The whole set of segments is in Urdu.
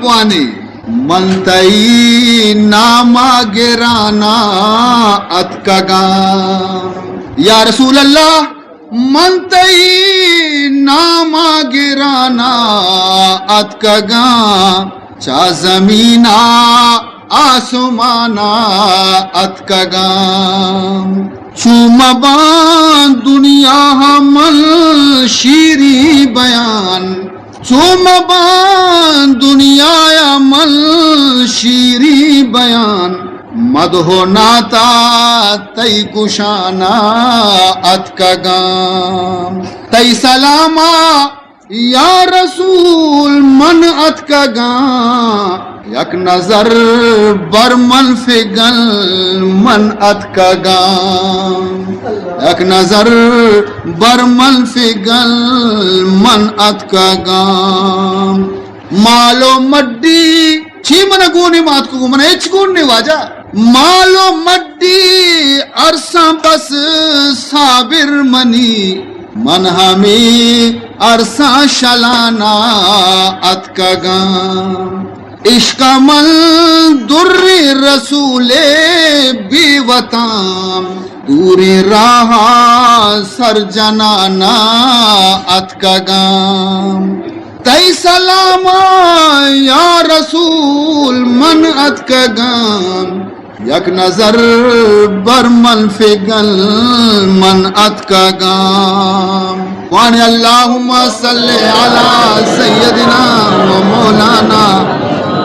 بوانی منتئی ناما گرانا اتکگا یا رسول اللہ منتئی ناما گرانا اتکگا چا زمینا آسمانا اتکگا چومبان دنیا حمل شیری بیان چومبان دنیا عمل شیری بیان مدہو ناتا تی کشانا اتکگام تی سلاما یا رسول من اتکگام یک نظر بر من فگل من اتکگام یک نظر بر من فگل من اتکگام مالو مڈی چی من گونی مات کو من ایچ گونی واجا مالو مڈی عرصہ بس صابر منی من ہمیں عرصہ شلانا اتکگام عشق من در رسول بی وطام دوری راہ سر جنانا اتکگام تی سلاما یا رسول من اتکگام یک نظر بر من فگل من اتکگام وانی اللہم صلی علی سیدنا و مولانا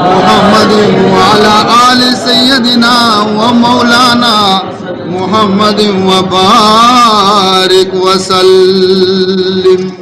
محمد وعلى آل سيدنا ومولانا محمد وبارك وسلم